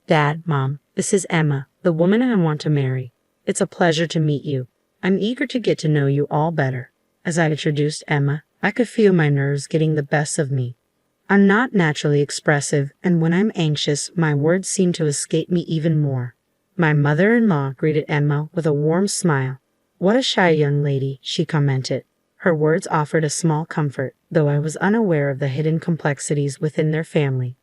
Dad, Mom, this is Emma, the woman I want to marry. It's a pleasure to meet you. I'm eager to get to know you all better. As I introduced Emma, I could feel my nerves getting the best of me. I'm not naturally expressive, and when I'm anxious, my words seem to escape me even more. My mother-in-law greeted Emma with a warm smile. "What a shy young lady," she commented. Her words offered a small comfort, though I was unaware of the hidden complexities within their family.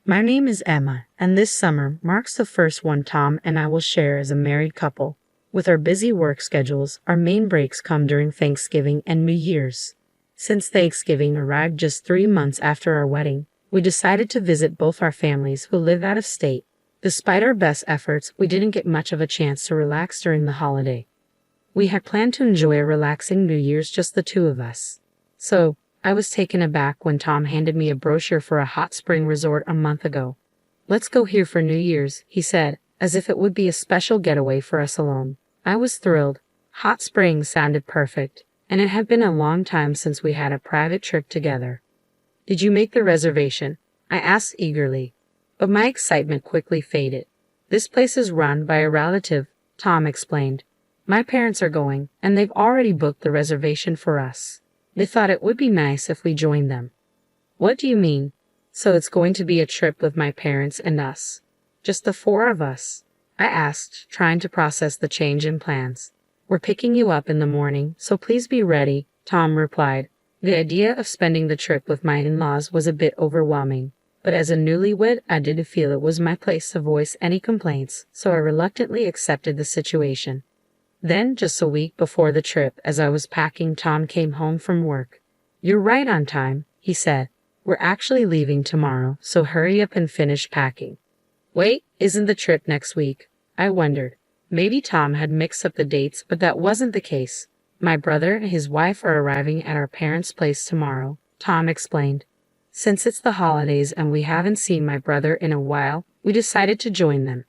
My name is Emma, and this summer marks the first one Tom and I will share as a married couple. With our busy work schedules, our main breaks come during Thanksgiving and New Year's. Since Thanksgiving arrived just 3 months after our wedding, we decided to visit both our families who live out of state. Despite our best efforts, we didn't get much of a chance to relax during the holiday. We had planned to enjoy a relaxing New Year's just the two of us. So, I was taken aback when Tom handed me a brochure for a hot spring resort a month ago. "Let's go here for New Year's," he said, as if it would be a special getaway for us alone. I was thrilled. Hot springs sounded perfect, and it had been a long time since we had a private trip together. "Did you make the reservation?" I asked eagerly. But my excitement quickly faded. "This place is run by a relative," Tom explained. "My parents are going, and they've already booked the reservation for us. They thought it would be nice if we joined them." "What do you mean?" "So it's going to be a trip with my parents and us. Just the 4 of us?" I asked, trying to process the change in plans. "We're picking you up in the morning, so please be ready," Tom replied. The idea of spending the trip with my in-laws was a bit overwhelming, but as a newlywed, I didn't feel it was my place to voice any complaints, so I reluctantly accepted the situation. Then, just a week before the trip, as I was packing, Tom came home from work. "You're right on time," he said. "We're actually leaving tomorrow, so hurry up and finish packing." "Wait, isn't the trip next week?" I wondered. Maybe Tom had mixed up the dates, but that wasn't the case. "My brother and his wife are arriving at our parents' place tomorrow," Tom explained. "Since it's the holidays and we haven't seen my brother in a while, we decided to join them."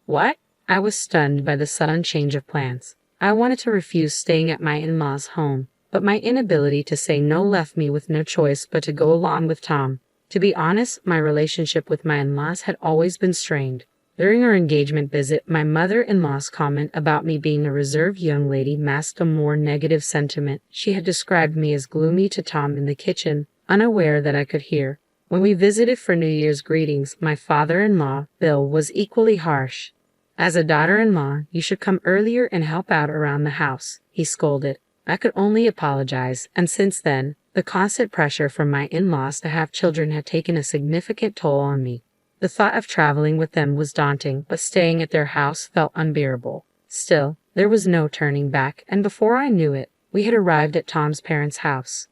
"What?" I was stunned by the sudden change of plans. I wanted to refuse staying at my in-laws' home, but my inability to say no left me with no choice but to go along with Tom. To be honest, my relationship with my in-laws had always been strained. During our engagement visit, my mother-in-law's comment about me being a reserved young lady masked a more negative sentiment. She had described me as gloomy to Tom in the kitchen, unaware that I could hear. When we visited for New Year's greetings, my father-in-law, Bill, was equally harsh. "As a daughter-in-law, you should come earlier and help out around the house," he scolded. I could only apologize, and since then, the constant pressure from my in-laws to have children had taken a significant toll on me. The thought of traveling with them was daunting, but staying at their house felt unbearable. Still, there was no turning back, and before I knew it, we had arrived at Tom's parents' house.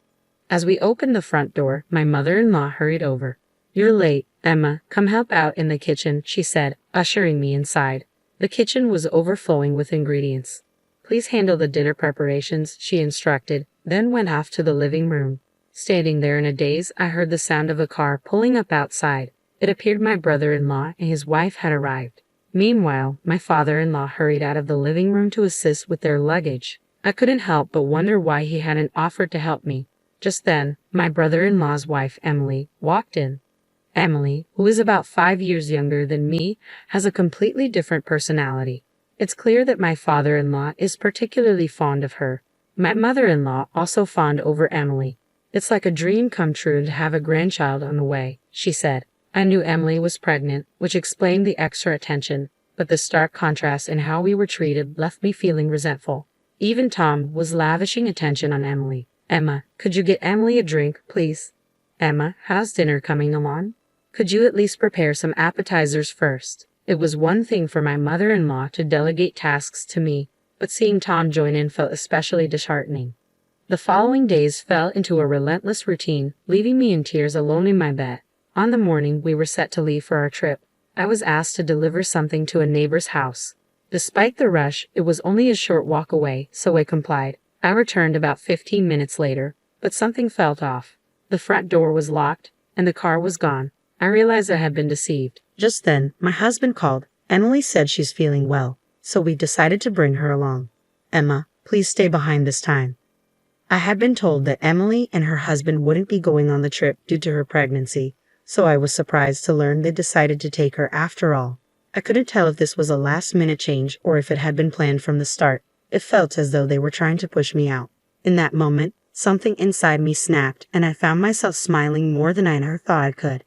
As we opened the front door, my mother-in-law hurried over. "You're late, Emma. Come help out in the kitchen," she said, ushering me inside. The kitchen was overflowing with ingredients. "Please handle the dinner preparations," she instructed, then went off to the living room. Standing there in a daze, I heard the sound of a car pulling up outside. It appeared my brother-in-law and his wife had arrived. Meanwhile, my father-in-law hurried out of the living room to assist with their luggage. I couldn't help but wonder why he hadn't offered to help me. Just then, my brother-in-law's wife, Emily, walked in. Emily, who is about 5 years younger than me, has a completely different personality. It's clear that my father-in-law is particularly fond of her. My mother-in-law also fond over Emily. "It's like a dream come true to have a grandchild on the way," she said. I knew Emily was pregnant, which explained the extra attention, but the stark contrast in how we were treated left me feeling resentful. Even Tom was lavishing attention on Emily. "Emma, could you get Emily a drink, please?" "Emma, how's dinner coming along? Could you at least prepare some appetizers first?" It was one thing for my mother-in-law to delegate tasks to me, but seeing Tom join in felt especially disheartening. The following days fell into a relentless routine, leaving me in tears alone in my bed. On the morning we were set to leave for our trip, I was asked to deliver something to a neighbor's house. Despite the rush, it was only a short walk away, so I complied. I returned about 15 minutes later, but something felt off. The front door was locked, and the car was gone. I realized I had been deceived. Just then, my husband called. Emily said she's feeling well, so we decided to bring her along. "Emma, please stay behind this time." I had been told that Emily and her husband wouldn't be going on the trip due to her pregnancy, so I was surprised to learn they decided to take her after all. I couldn't tell if this was a last-minute change or if it had been planned from the start. It felt as though they were trying to push me out. In that moment, something inside me snapped, and I found myself smiling more than I ever thought I could.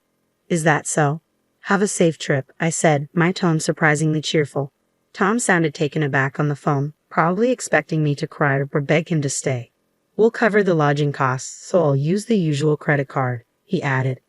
Is that so? Have a safe trip, I said, my tone surprisingly cheerful. Tom sounded taken aback on the phone, probably expecting me to cry or beg him to stay. We'll cover the lodging costs, so I'll use the usual credit card, he added.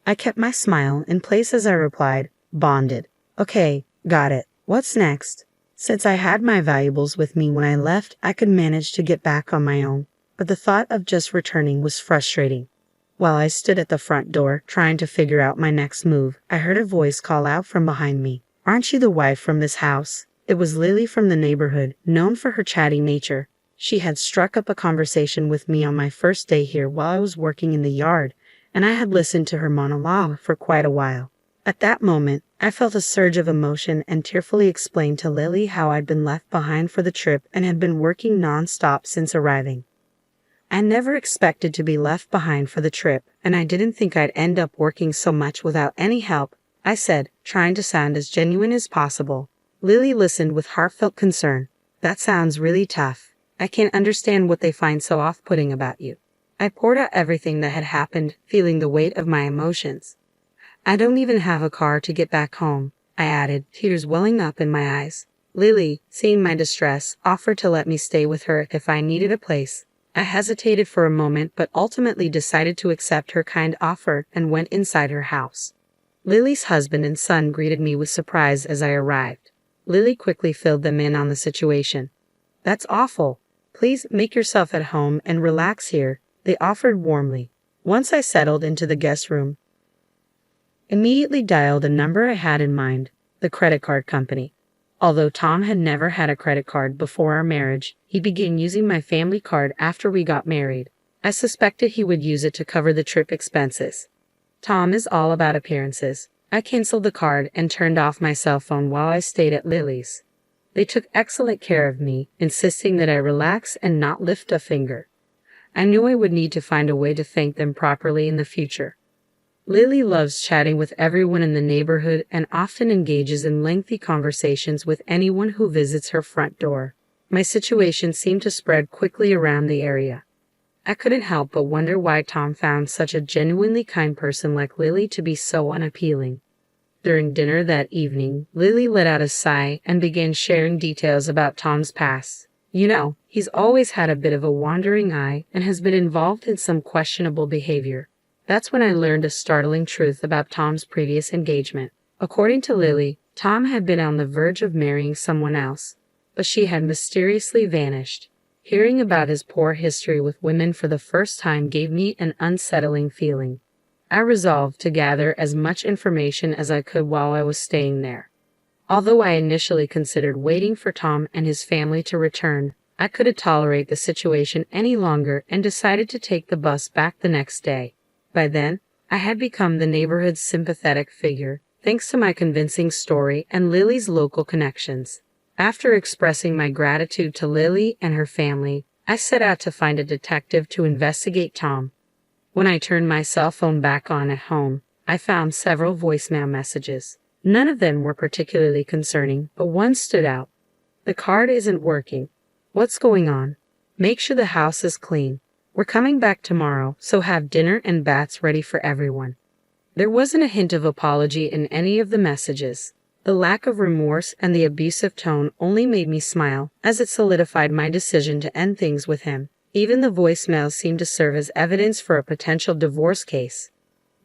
I kept my smile in place as I replied, bonded. Okay, got it. What's next? Since I had my valuables with me when I left, I could manage to get back on my own, but the thought of just returning was frustrating. While I stood at the front door, trying to figure out my next move, I heard a voice call out from behind me. Aren't you the wife from this house? It was Lily from the neighborhood, known for her chatty nature. She had struck up a conversation with me on my first day here while I was working in the yard, and I had listened to her monologue for quite a while. At that moment, I felt a surge of emotion and tearfully explained to Lily how I'd been left behind for the trip and had been working non-stop since arriving. I never expected to be left behind for the trip, and I didn't think I'd end up working so much without any help, I said, trying to sound as genuine as possible. Lily listened with heartfelt concern. That sounds really tough. I can't understand what they find so off-putting about you. I poured out everything that had happened, feeling the weight of my emotions. I don't even have a car to get back home, I added, tears welling up in my eyes. Lily, seeing my distress, offered to let me stay with her if I needed a place. I hesitated for a moment but ultimately decided to accept her kind offer and went inside her house. Lily's husband and son greeted me with surprise as I arrived. Lily quickly filled them in on the situation. That's awful. Please make yourself at home and relax here, they offered warmly. Once I settled into the guest room, immediately dialed a number I had in mind, the credit card company. Although Tom had never had a credit card before our marriage, he began using my family card after we got married. I suspected he would use it to cover the trip expenses. Tom is all about appearances. I canceled the card and turned off my cell phone while I stayed at Lily's. They took excellent care of me, insisting that I relax and not lift a finger. I knew I would need to find a way to thank them properly in the future. Lily loves chatting with everyone in the neighborhood and often engages in lengthy conversations with anyone who visits her front door. My situation seemed to spread quickly around the area. I couldn't help but wonder why Tom found such a genuinely kind person like Lily to be so unappealing. During dinner that evening, Lily let out a sigh and began sharing details about Tom's past. You know, he's always had a bit of a wandering eye and has been involved in some questionable behavior. That's when I learned a startling truth about Tom's previous engagement. According to Lily, Tom had been on the verge of marrying someone else, but she had mysteriously vanished. Hearing about his poor history with women for the first time gave me an unsettling feeling. I resolved to gather as much information as I could while I was staying there. Although I initially considered waiting for Tom and his family to return, I couldn't tolerate the situation any longer and decided to take the bus back the next day. By then, I had become the neighborhood's sympathetic figure, thanks to my convincing story and Lily's local connections. After expressing my gratitude to Lily and her family, I set out to find a detective to investigate Tom. When I turned my cell phone back on at home, I found several voicemail messages. None of them were particularly concerning, but one stood out. The card isn't working. What's going on? Make sure the house is clean. We're coming back tomorrow, so have dinner and baths ready for everyone. There wasn't a hint of apology in any of the messages. The lack of remorse and the abusive tone only made me smile, as it solidified my decision to end things with him. Even the voicemails seemed to serve as evidence for a potential divorce case.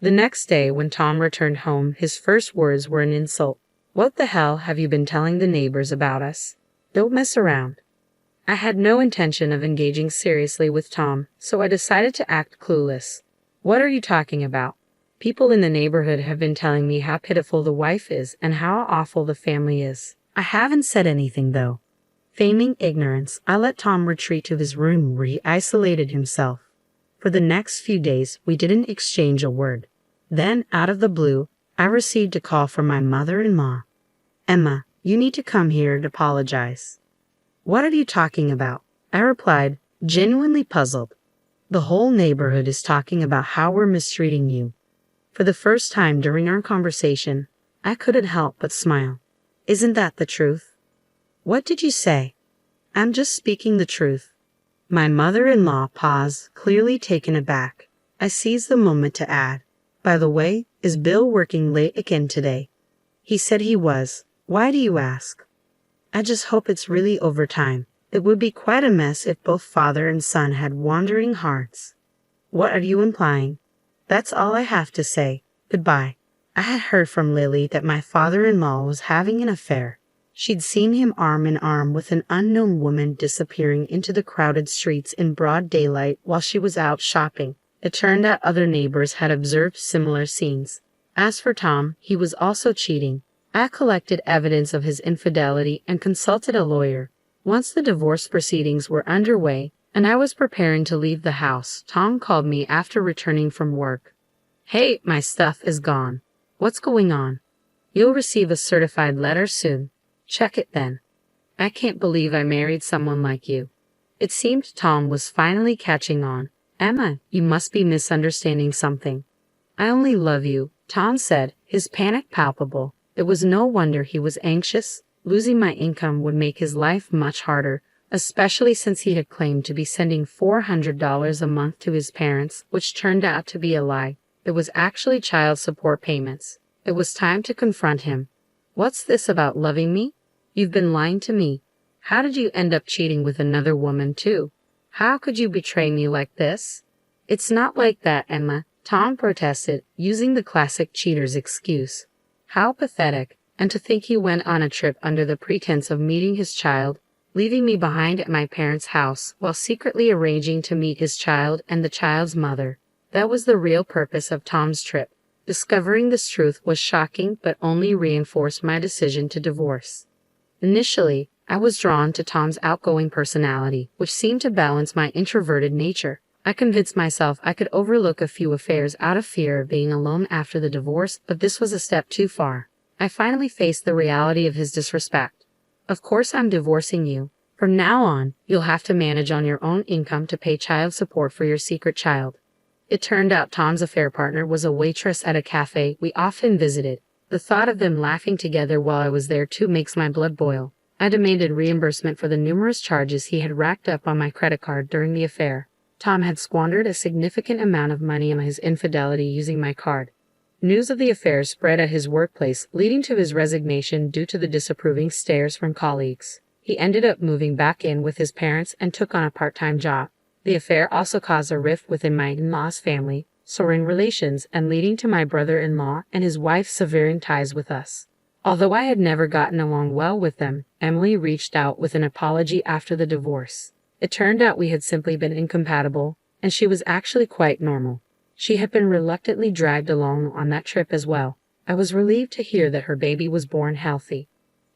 The next day, when Tom returned home, his first words were an insult. What the hell have you been telling the neighbors about us? Don't mess around. I had no intention of engaging seriously with Tom, so I decided to act clueless. What are you talking about? People in the neighborhood have been telling me how pitiful the wife is and how awful the family is. I haven't said anything, though. Feigning ignorance, I let Tom retreat to his room where he isolated himself. For the next few days, we didn't exchange a word. Then, out of the blue, I received a call from my mother-in-law. Emma, you need to come here to apologize. What are you talking about? I replied, genuinely puzzled. The whole neighborhood is talking about how we're mistreating you. For the first time during our conversation, I couldn't help but smile. Isn't that the truth? What did you say? I'm just speaking the truth. My mother-in-law paused, clearly taken aback. I seized the moment to add, by the way, is Bill working late again today? He said he was. Why do you ask? I just hope it's really overtime. It would be quite a mess if both father and son had wandering hearts. What are you implying? That's all I have to say. Goodbye. I had heard from Lily that my father-in-law was having an affair. She'd seen him arm in arm with an unknown woman disappearing into the crowded streets in broad daylight while she was out shopping. It turned out other neighbors had observed similar scenes. As for Tom, he was also cheating. I collected evidence of his infidelity and consulted a lawyer. Once the divorce proceedings were underway, and I was preparing to leave the house, Tom called me after returning from work. Hey, my stuff is gone. What's going on? You'll receive a certified letter soon. Check it then. I can't believe I married someone like you. It seemed Tom was finally catching on. Emma, you must be misunderstanding something. I only love you, Tom said, his panic palpable. It was no wonder he was anxious. Losing my income would make his life much harder, especially since he had claimed to be sending $400 a month to his parents, which turned out to be a lie. It was actually child support payments. It was time to confront him. What's this about loving me? You've been lying to me. How did you end up cheating with another woman, too? How could you betray me like this? It's not like that, Emma, Tom protested, using the classic cheater's excuse. How pathetic, and to think he went on a trip under the pretense of meeting his child, leaving me behind at my parents' house while secretly arranging to meet his child and the child's mother. That was the real purpose of Tom's trip. Discovering this truth was shocking but only reinforced my decision to divorce. Initially, I was drawn to Tom's outgoing personality, which seemed to balance my introverted nature. I convinced myself I could overlook a few affairs out of fear of being alone after the divorce, but this was a step too far. I finally faced the reality of his disrespect. Of course I'm divorcing you. From now on, you'll have to manage on your own income to pay child support for your secret child. It turned out Tom's affair partner was a waitress at a cafe we often visited. The thought of them laughing together while I was there too makes my blood boil. I demanded reimbursement for the numerous charges he had racked up on my credit card during the affair. Tom had squandered a significant amount of money on his infidelity using my card. News of the affair spread at his workplace, leading to his resignation due to the disapproving stares from colleagues. He ended up moving back in with his parents and took on a part-time job. The affair also caused a rift within my in-law's family, souring relations and leading to my brother-in-law and his wife severing ties with us. Although I had never gotten along well with them, Emily reached out with an apology after the divorce. It turned out we had simply been incompatible, and she was actually quite normal. She had been reluctantly dragged along on that trip as well. I was relieved to hear that her baby was born healthy.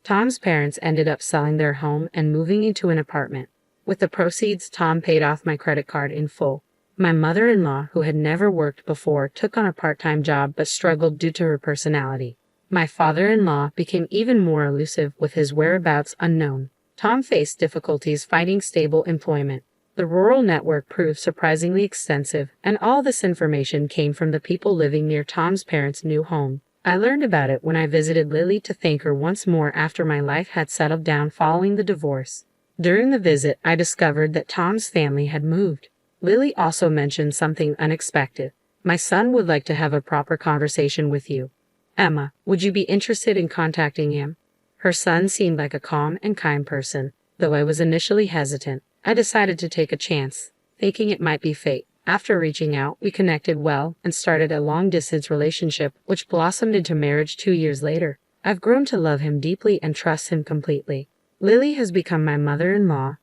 Tom's parents ended up selling their home and moving into an apartment. With the proceeds, Tom paid off my credit card in full. My mother-in-law, who had never worked before, took on a part-time job but struggled due to her personality. My father-in-law became even more elusive with his whereabouts unknown. Tom faced difficulties finding stable employment. The rural network proved surprisingly extensive, and all this information came from the people living near Tom's parents' new home. I learned about it when I visited Lily to thank her once more after my life had settled down following the divorce. During the visit, I discovered that Tom's family had moved. Lily also mentioned something unexpected. My son would like to have a proper conversation with you. Emma, would you be interested in contacting him? Her son seemed like a calm and kind person. Though I was initially hesitant, I decided to take a chance, thinking it might be fate. After reaching out, we connected well and started a long-distance relationship, which blossomed into marriage 2 years later. I've grown to love him deeply and trust him completely. Lily has become my mother-in-law,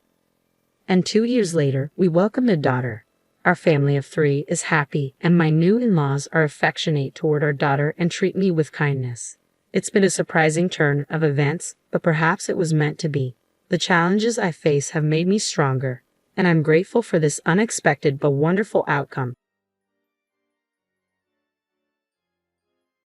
and 2 years later, we welcomed a daughter. Our family of 3 is happy, and my new in-laws are affectionate toward our daughter and treat me with kindness. It's been a surprising turn of events, but perhaps it was meant to be. The challenges I face have made me stronger, and I'm grateful for this unexpected but wonderful outcome.